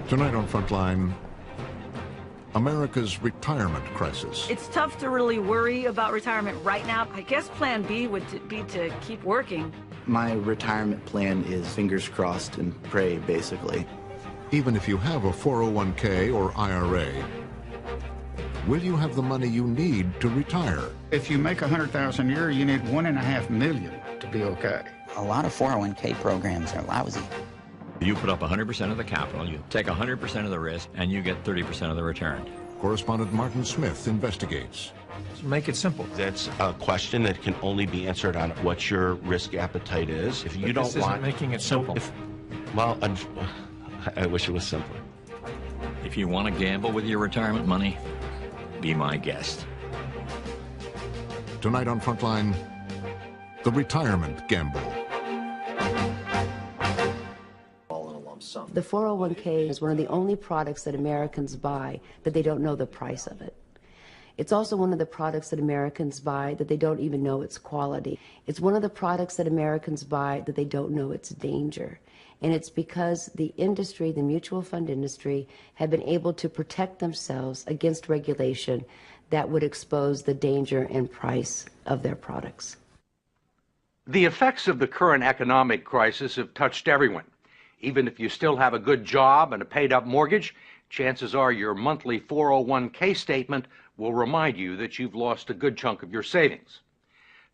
Tonight on Frontline, America's retirement crisis. It's tough to really worry about retirement right now. I guess plan B would be to keep working. My retirement plan is fingers crossed and pray, basically. Even if you have a 401k or IRA, will you have the money you need to retire? If you make $100,000 a year, you need $1.5 million to be okay. A lot of 401k programs are lousy. You put up 100% of the capital, you take 100% of the risk, and you get 30% of the return. Correspondent Martin Smith investigates. Make it simple. That's a question that can only be answered on what your risk appetite is. If you don't want making it simple. Well, I wish it was simpler. If you want to gamble with your retirement money, be my guest. Tonight on Frontline, the retirement gamble. The 401k is one of the only products that Americans buy that they don't know the price of it. It's also one of the products that Americans buy that they don't even know its quality. It's one of the products that Americans buy that they don't know its danger. And it's because the industry, the mutual fund industry, have been able to protect themselves against regulation that would expose the danger and price of their products. The effects of the current economic crisis have touched everyone. Even if you still have a good job and a paid-up mortgage, chances are your monthly 401k statement will remind you that you've lost a good chunk of your savings.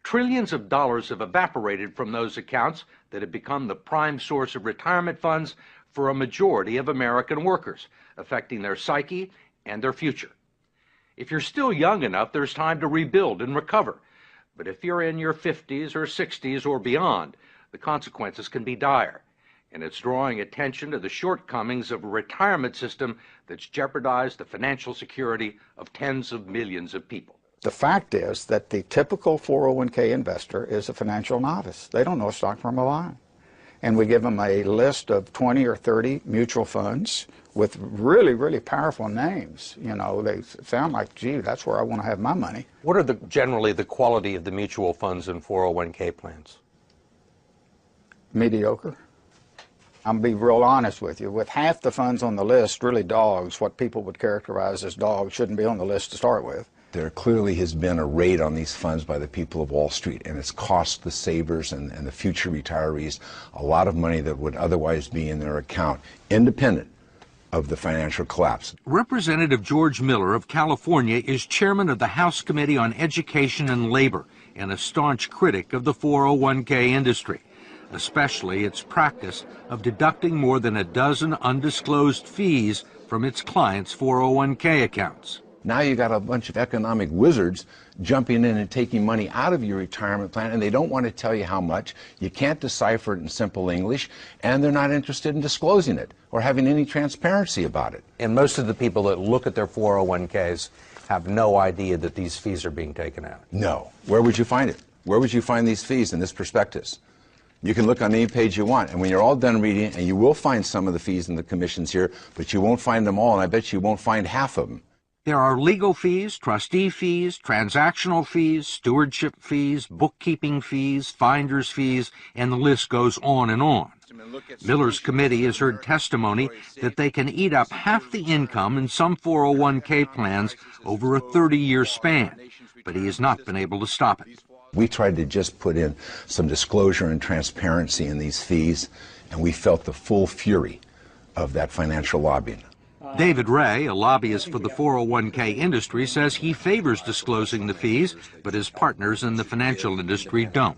Trillions of dollars have evaporated from those accounts that have become the prime source of retirement funds for a majority of American workers, affecting their psyche and their future. If you're still young enough, there's time to rebuild and recover. But if you're in your 50s or 60s or beyond, the consequences can be dire. And it's drawing attention to the shortcomings of a retirement system that's jeopardized the financial security of tens of millions of people. The fact is that the typical 401k investor is a financial novice. They don't know a stock from a bond. And we give them a list of 20 or 30 mutual funds with really, really powerful names. You know, they sound like, gee, that's where I want to have my money. What are generally the quality of the mutual funds and 401k plans? Mediocre. I'm going to be real honest with you. With half the funds on the list, really dogs, what people would characterize as dogs, shouldn't be on the list to start with. There clearly has been a raid on these funds by the people of Wall Street, and it's cost the savers and the future retirees a lot of money that would otherwise be in their account, independent of the financial collapse. Representative George Miller of California is chairman of the House Committee on Education and Labor and a staunch critic of the 401k industry, especially its practice of deducting more than a dozen undisclosed fees from its clients' 401k accounts. Now you got a bunch of economic wizards jumping in and taking money out of your retirement plan, and they don't want to tell you how much. You can't decipher it in simple English, and they're not interested in disclosing it or having any transparency about it. And most of the people that look at their 401ks have no idea that these fees are being taken out. No. Where would you find it? Where would you find these fees in this prospectus? You can look on any page you want, and when you're all done reading it, and you will find some of the fees and the commissions here, but you won't find them all, and I bet you won't find half of them. There are legal fees, trustee fees, transactional fees, stewardship fees, bookkeeping fees, finder's fees, and the list goes on and on. Miller's committee has heard testimony that they can eat up half the income in some 401k plans over a 30-year span, but he has not been able to stop it. We tried to just put in some disclosure and transparency in these fees, and we felt the full fury of that financial lobbying. David Ray, a lobbyist for the 401k industry, says he favors disclosing the fees, but his partners in the financial industry don't.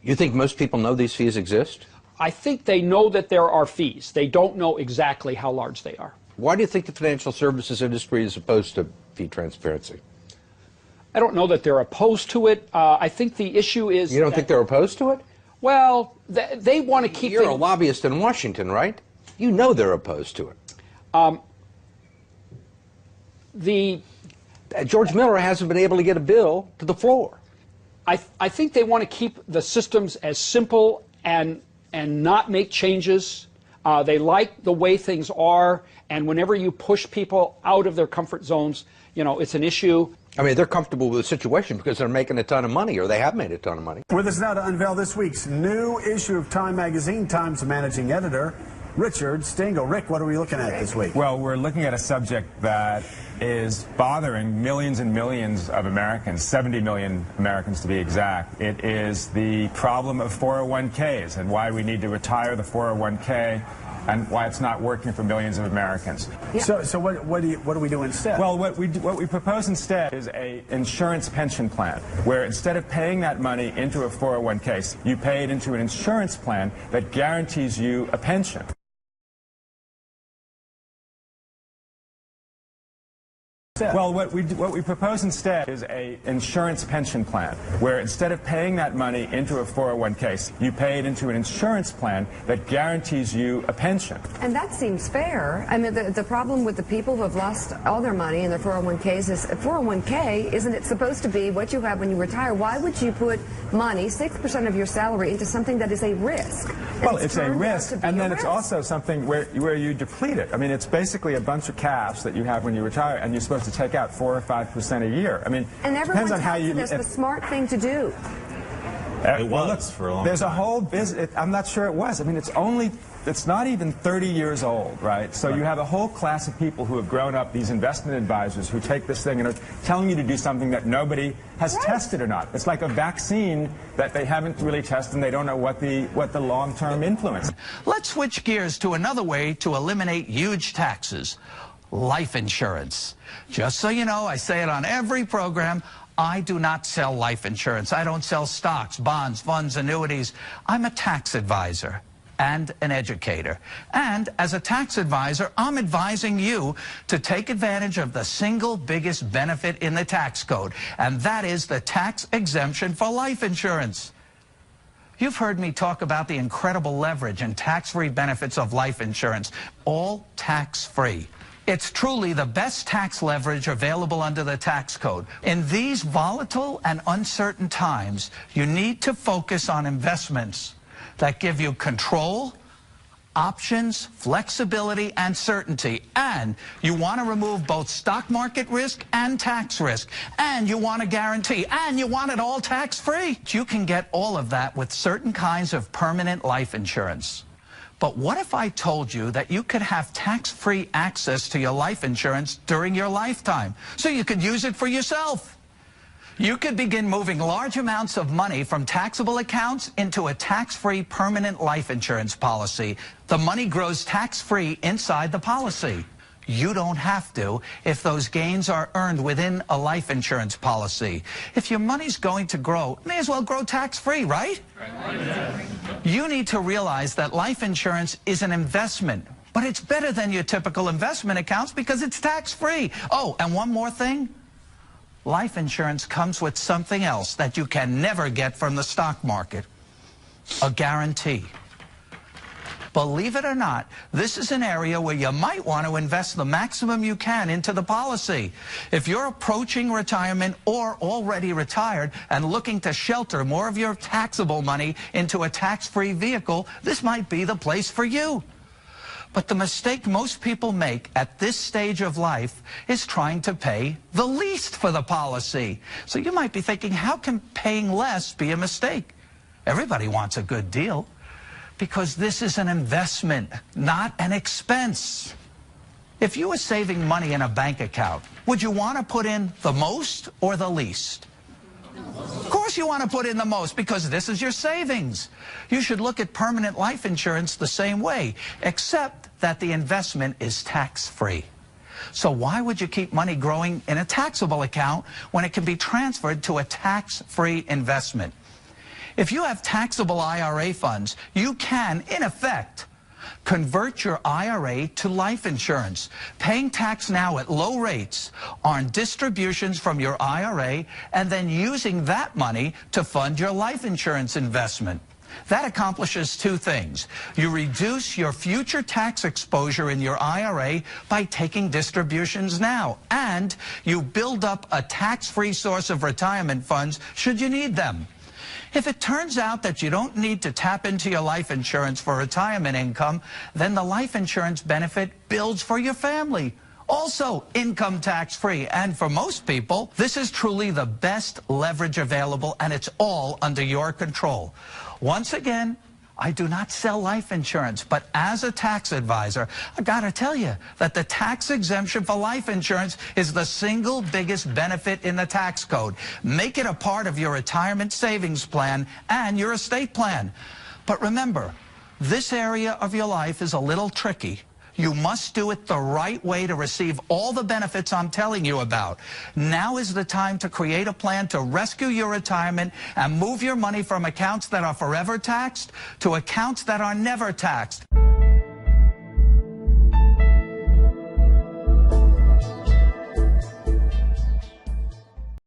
You think most people know these fees exist? I think they know that there are fees. They don't know exactly how large they are. Why do you think the financial services industry is opposed to fee transparency? I don't know that they're opposed to it. I think the issue is... You don't think they're opposed to it? Well, they want to keep... You're a lobbyist in Washington, right? You know they're opposed to it. George Miller hasn't been able to get a bill to the floor. I think they want to keep the systems as simple and not make changes. They like the way things are, and whenever you push people out of their comfort zones, you know, it's an issue. I mean, they're comfortable with the situation because they're making a ton of money, or they have made a ton of money. With us now to unveil this week's new issue of Time magazine, Time's managing editor, Richard Stengel. Rick, what are we looking at this week? Well, we're looking at a subject that is bothering millions and millions of Americans, 70 million Americans to be exact. It is the problem of 401ks and why we need to retire the 401k and why it's not working for millions of Americans. Yeah. So what do we do instead? Well, what we propose instead is a insurance pension plan, where instead of paying that money into a 401k, you pay it into an insurance plan that guarantees you a pension. Well, what we propose instead is a insurance pension plan, where instead of paying that money into a 401k, you pay it into an insurance plan that guarantees you a pension. And that seems fair. I mean, the problem with the people who have lost all their money in their 401ks is 401k, isn't it supposed to be what you have when you retire? Why would you put money, 6% of your salary, into something that is a risk? Well, it's a risk, and then it's also something where you deplete it. I mean, it's basically a bunch of cash that you have when you retire, and you're supposed to take out 4 or 5% a year. I mean, and everyone depends on how you. That's the smart thing to do. It was for a long time. There's a whole business. I'm not sure it was. I mean, it's not even 30 years old, right? So you have a whole class of people who have grown up, these investment advisors, who take this thing and are telling you to do something that nobody has tested or not. It's like a vaccine that they haven't really tested, and they don't know what the long-term influence. Let's switch gears to another way to eliminate huge taxes. Life insurance. Just so you know, I say it on every program, I do not sell life insurance. I don't sell stocks, bonds, funds, annuities. I'm a tax advisor and an educator. And as a tax advisor, I'm advising you to take advantage of the single biggest benefit in the tax code, and that is the tax exemption for life insurance. You've heard me talk about the incredible leverage and tax-free benefits of life insurance, all tax-free. It's truly the best tax leverage available under the tax code. In these volatile and uncertain times, you need to focus on investments that give you control, options, flexibility, and certainty. And you want to remove both stock market risk and tax risk. And you want a guarantee. And you want it all tax-free. You can get all of that with certain kinds of permanent life insurance. But what if I told you that you could have tax-free access to your life insurance during your lifetime, so you could use it for yourself? You could begin moving large amounts of money from taxable accounts into a tax-free permanent life insurance policy. The money grows tax-free inside the policy. You don't have to if those gains are earned within a life insurance policy. If your money's going to grow, it may as well grow tax-free, right? You need to realize that life insurance is an investment, but it's better than your typical investment accounts because it's tax-free. Oh, and one more thing. Life insurance comes with something else that you can never get from the stock market: a guarantee. Believe it or not, this is an area where you might want to invest the maximum you can into the policy. If you're approaching retirement or already retired and looking to shelter more of your taxable money into a tax-free vehicle, this might be the place for you. But the mistake most people make at this stage of life is trying to pay the least for the policy. So you might be thinking, how can paying less be a mistake? Everybody wants a good deal, because this is an investment, not an expense. If you were saving money in a bank account, would you want to put in the most or the least? Of course you want to put in the most, because this is your savings. You should look at permanent life insurance the same way, except that the investment is tax-free. So why would you keep money growing in a taxable account when it can be transferred to a tax-free investment? If you have taxable IRA funds, you can, in effect, convert your IRA to life insurance, paying tax now at low rates on distributions from your IRA, and then using that money to fund your life insurance investment. That accomplishes two things. You reduce your future tax exposure in your IRA by taking distributions now, and you build up a tax-free source of retirement funds should you need them. If it turns out that you don't need to tap into your life insurance for retirement income, then the life insurance benefit builds for your family. Also income tax-free, and for most people, this is truly the best leverage available, and it's all under your control. Once again, I do not sell life insurance, but as a tax advisor, I gotta tell you that the tax exemption for life insurance is the single biggest benefit in the tax code. Make it a part of your retirement savings plan and your estate plan. But remember, this area of your life is a little tricky. You must do it the right way to receive all the benefits I'm telling you about. Now is the time to create a plan to rescue your retirement and move your money from accounts that are forever taxed to accounts that are never taxed.